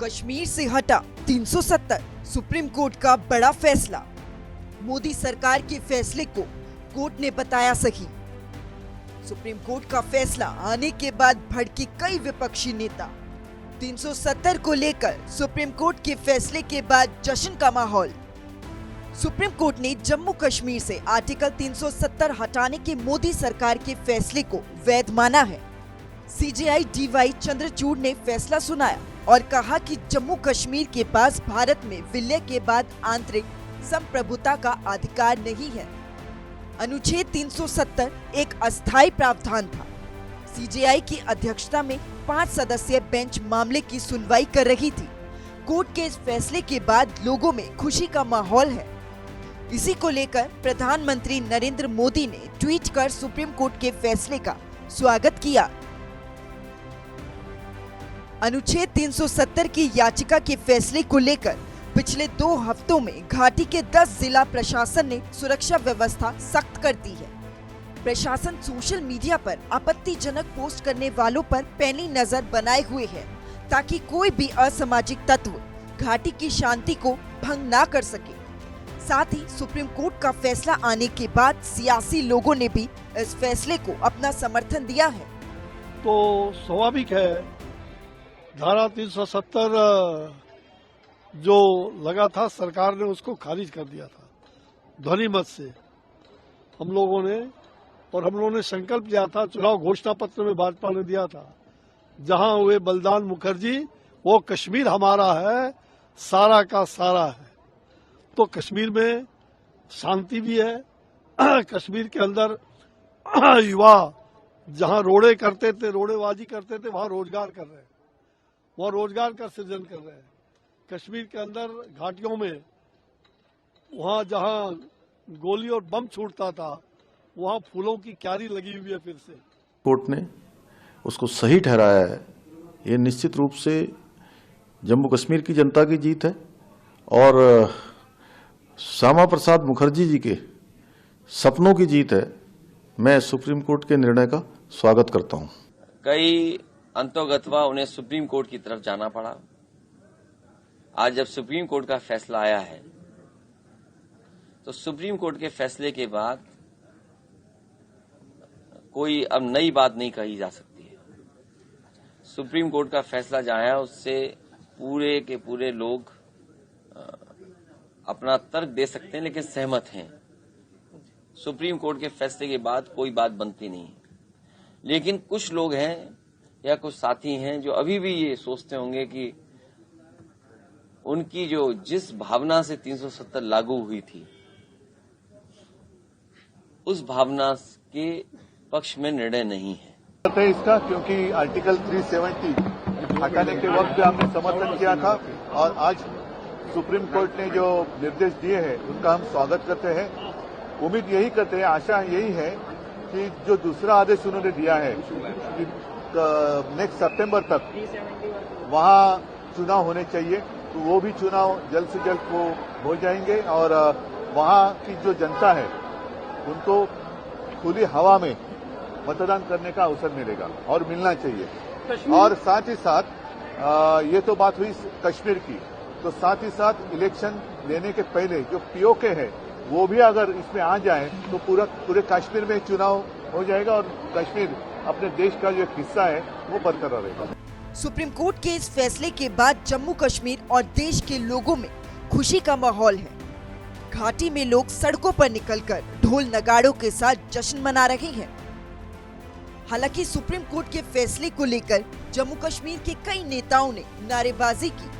कश्मीर से हटा 370 supreme court का बड़ा फैसला। मोदी सरकार के फैसले को कोर्ट ने बताया सही। सुप्रीम कोर्ट का फैसला आने के बाद भड़के कई विपक्षी नेता। 370 को लेकर सुप्रीम कोर्ट के फैसले के बाद जश्न का माहौल। सुप्रीम कोर्ट ने जम्मू कश्मीर से आर्टिकल 370 हटाने के मोदी सरकार के फैसले को वैध माना है। सीजेआई डीवाई चंद्रचूड़ ने फैसला सुनाया और कहा कि जम्मू कश्मीर के पास भारत में विलय के बाद आंतरिक संप्रभुता का अधिकार नहीं है। अनुच्छेद 370 एक अस्थायी प्रावधान था। सीजेआई की अध्यक्षता में 5 सदस्यीय बेंच मामले की सुनवाई कर रही थी। कोर्ट के इस फैसले के बाद लोगों में खुशी का माहौल है। इसी को लेकर प्रधानमंत्री नरेंद्र मोदी ने ट्वीट कर सुप्रीम कोर्ट के फैसले का स्वागत किया। अनुच्छेद 370 की याचिका के फैसले को लेकर पिछले 2 हफ्तों में घाटी के 10 जिला प्रशासन ने सुरक्षा व्यवस्था सख्त कर दी है। प्रशासन सोशल मीडिया पर आपत्तिजनक पोस्ट करने वालों पर पैनी नजर बनाए हुए है ताकि कोई भी असामाजिक तत्व घाटी की शांति को भंग ना कर सके। साथ ही सुप्रीम कोर्ट का फैसला आने के बाद सियासी लोगों ने भी इस फैसले को अपना समर्थन दिया है। तो स्वाभाविक है, धारा 370 जो लगा था सरकार ने उसको खारिज कर दिया था ध्वनि मत से हम लोगों ने, और हम लोगों ने संकल्प लिया था, चुनाव घोषणा पत्र में भाजपा ने दिया था, जहां हुए बलिदान मुखर्जी वो कश्मीर हमारा है, सारा का सारा है। तो कश्मीर में शांति भी है। कश्मीर के अंदर युवा जहां रोड़े करते थे, रोड़ेबाजी करते थे, वहां रोजगार कर रहे हैं, वह रोजगार का सृजन कर रहे हैं। कश्मीर के अंदर घाटियों में वहां जहां गोली और बम छूटता था, वहां फूलों की क्यारी लगी हुई है। फिर से कोर्ट ने उसको सही ठहराया है। ये निश्चित रूप से जम्मू कश्मीर की जनता की जीत है और श्यामा प्रसाद मुखर्जी जी के सपनों की जीत है। मैं सुप्रीम कोर्ट के निर्णय का स्वागत करता हूं। कई अंतोगत्वा उन्हें सुप्रीम कोर्ट की तरफ जाना पड़ा। आज जब सुप्रीम कोर्ट का फैसला आया है तो सुप्रीम कोर्ट के फैसले के बाद कोई अब नई बात नहीं कही जा सकती है। सुप्रीम कोर्ट का फैसला जो आया उससे पूरे के पूरे लोग अपना तर्क दे सकते हैं, लेकिन सहमत हैं। सुप्रीम कोर्ट के फैसले के बाद कोई बात बनती नहीं है। लेकिन कुछ लोग हैं या कुछ साथी हैं जो अभी भी ये सोचते होंगे कि उनकी जो जिस भावना से 370 लागू हुई थी उस भावना के पक्ष में निर्णय नहीं है। इसका क्योंकि आर्टिकल 370 हटाने के वक्त हमने समर्थन किया था और आज सुप्रीम कोर्ट ने जो निर्देश दिए हैं उनका हम स्वागत करते हैं। उम्मीद यही करते हैं, आशा यही है कि जो दूसरा आदेश उन्होंने दिया है कि नेक्स्ट सितंबर तक वहां चुनाव होने चाहिए, तो वो भी चुनाव जल्द से जल्द को हो जाएंगे और वहां की जो जनता है उनको खुली हवा में मतदान करने का अवसर मिलेगा और मिलना चाहिए। और साथ ही साथ ये तो बात हुई कश्मीर की, तो साथ ही साथ इलेक्शन लेने के पहले जो पीओके है वो भी अगर इसमें आ जाए तो पूरे कश्मीर में चुनाव हो जाएगा और कश्मीर अपने देश का जो हिस्सा है वो बरकरार रहेगा। सुप्रीम कोर्ट के इस फैसले के बाद जम्मू कश्मीर और देश के लोगों में खुशी का माहौल है। घाटी में लोग सड़कों पर निकलकर ढोल नगाड़ों के साथ जश्न मना रहे हैं। हालांकि सुप्रीम कोर्ट के फैसले को लेकर जम्मू कश्मीर के कई नेताओं ने नारेबाजी की।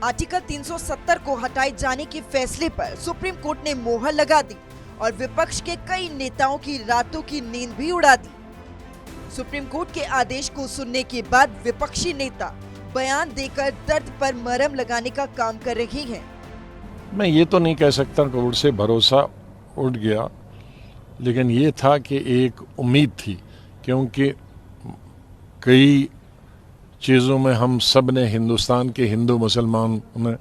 आर्टिकल 370 को हटाए जाने के फैसले पर सुप्रीम कोर्ट ने मोहर लगा दी और विपक्ष के कई नेताओं की रातों की नींद भी उड़ा दी। सुप्रीम कोर्ट के आदेश को सुनने के बाद विपक्षी नेता बयान देकर दर्द पर मरहम लगाने का काम कर रहे हैं। मैं ये तो नहीं कह सकता कोर्ट से भरोसा उठ गया, लेकिन ये था कि एक उम्मीद थी, क्योंकि कई चीज़ों में हम सब ने, हिंदुस्तान के हिंदू मुसलमान ने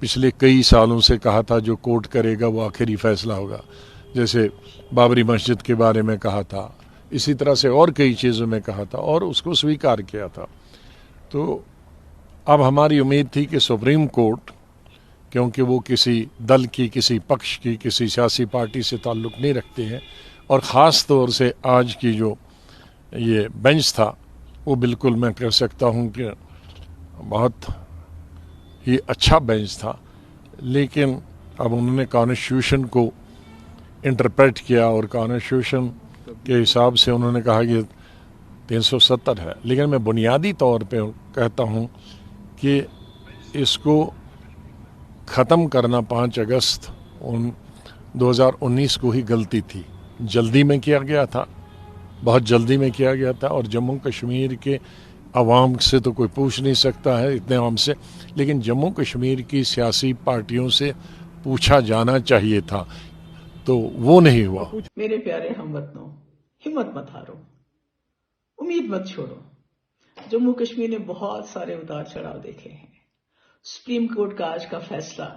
पिछले कई सालों से कहा था जो कोर्ट करेगा वो आखिरी फैसला होगा। जैसे बाबरी मस्जिद के बारे में कहा था, इसी तरह से और कई चीज़ों में कहा था और उसको स्वीकार किया था। तो अब हमारी उम्मीद थी कि सुप्रीम कोर्ट, क्योंकि वो किसी दल की, किसी पक्ष की, किसी सियासी पार्टी से ताल्लुक़ नहीं रखते हैं, और ख़ास तौर से आज की जो ये बेंच था वो बिल्कुल मैं कह सकता हूँ कि बहुत ही अच्छा बेंच था, लेकिन अब उन्होंने कॉन्स्टिट्यूशन को इंटरप्रेट किया और कॉन्स्टिट्यूशन के हिसाब से उन्होंने कहा कि 370 है। लेकिन मैं बुनियादी तौर पे कहता हूँ कि इसको ख़त्म करना 5 अगस्त 2019 को ही गलती थी। जल्दी में किया गया था, बहुत जल्दी में किया गया था, और जम्मू कश्मीर के अवाम से तो कोई पूछ नहीं सकता है इतने आम से, लेकिन जम्मू कश्मीर की सियासी पार्टियों से पूछा जाना चाहिए था, तो वो नहीं हुआ। मेरे प्यारे हमवतनों, हिम्मत मत हारो, उम्मीद मत छोड़ो। जम्मू कश्मीर ने बहुत सारे उतार चढ़ाव देखे हैं। सुप्रीम कोर्ट का आज का फैसला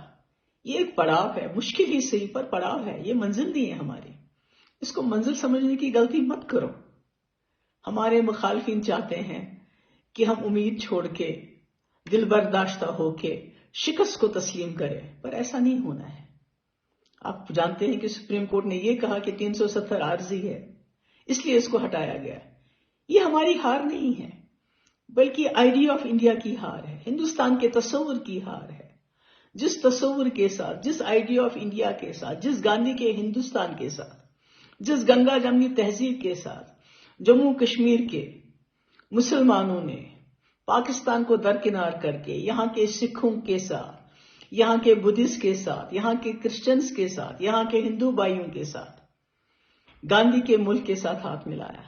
ये एक पड़ाव है, मुश्किल ही सही पर पड़ाव है, ये मंजिल नहीं है हमारी। इसको मंजिल समझने की गलती मत करो। हमारे मुखालफिन चाहते हैं कि हम उम्मीद छोड़ के, दिल बर्दाश्ता होके शिकस्त को तस्लीम करें, पर ऐसा नहीं होना है। आप जानते हैं कि सुप्रीम कोर्ट ने यह कहा कि 370 आर्जी है, इसलिए इसको हटाया गया। ये हमारी हार नहीं है, बल्कि आइडिया ऑफ इंडिया की हार है, हिंदुस्तान के तस्वुर की हार है। जिस तस्वुर के साथ, जिस आइडिया ऑफ इंडिया के साथ, जिस गांधी के हिंदुस्तान के साथ, जिस गंगा जमनी तहजीब के साथ जम्मू कश्मीर के मुसलमानों ने पाकिस्तान को दरकिनार करके यहाँ के सिखों के साथ, यहाँ के बुद्धिस्ट के साथ, यहाँ के क्रिश्चियंस के साथ, यहाँ के हिंदू भाइयों के साथ, गांधी के मुल्क के साथ हाथ मिलाया,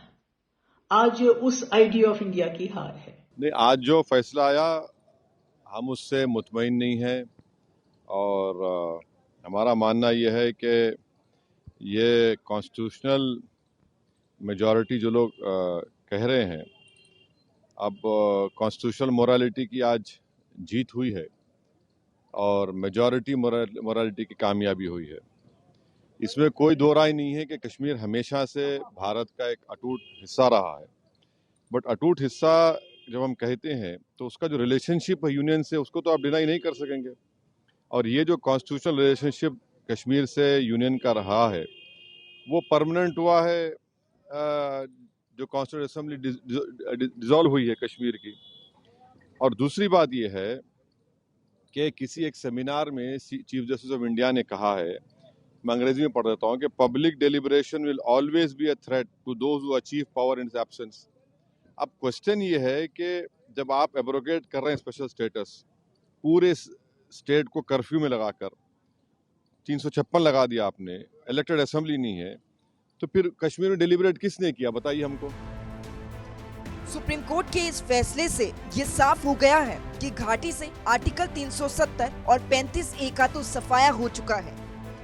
आज उस आइडिया ऑफ इंडिया की हार है। नहीं, आज जो फैसला आया हम उससे मुतमईन नहीं हैं, और हमारा मानना यह है कि ये कॉन्स्टिट्यूशनल मेजॉरिटी जो लोग कह रहे हैं, अब कॉन्स्टिट्यूशनल मोरालिटी की आज जीत हुई है और मेजॉरिटी मोरालिटी की कामयाबी हुई है। इसमें कोई दो राय नहीं है कि कश्मीर हमेशा से भारत का एक अटूट हिस्सा रहा है, बट अटूट हिस्सा जब हम कहते हैं तो उसका जो रिलेशनशिप है यूनियन से, उसको तो आप डिनाई नहीं कर सकेंगे। और ये जो कॉन्स्टिट्यूशनल रिलेशनशिप कश्मीर से यूनियन का रहा है वो परमानेंट हुआ है, जो कॉन्स्टिट्यूंट असेंबली डिसॉल्व हुई है कश्मीर की। और दूसरी बात ये है कि किसी एक सेमिनार में चीफ जस्टिस ऑफ इंडिया ने कहा है, मैं अंग्रेजी में पढ़ देता हूँ, कि public deliberation will always be a threat to those who achieve power in absence. अब क्वेश्चन ये है कि जब आप एब्रोगेट कर रहे हैं स्पेशल स्टेटस, पूरे स्टेट को कर्फ्यू में लगाकर 356 लगा दिया आपने, इलेक्टेड असेंबली नहीं है, तो फिर कश्मीर में डेलिब्रेट किसने किया, बताइए हमको। सुप्रीम कोर्ट के इस फैसले से ये साफ हो गया है कि घाटी से आर्टिकल 370 और 35A का तो सफाया हो चुका है।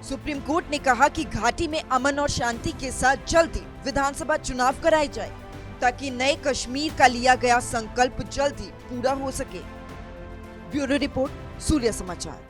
सुप्रीम कोर्ट ने कहा कि घाटी में अमन और शांति के साथ जल्द ही विधानसभा चुनाव कराए जाए, ताकि नए कश्मीर का लिया गया संकल्प जल्द ही पूरा हो सके। ब्यूरो रिपोर्ट, सूर्य समाचार।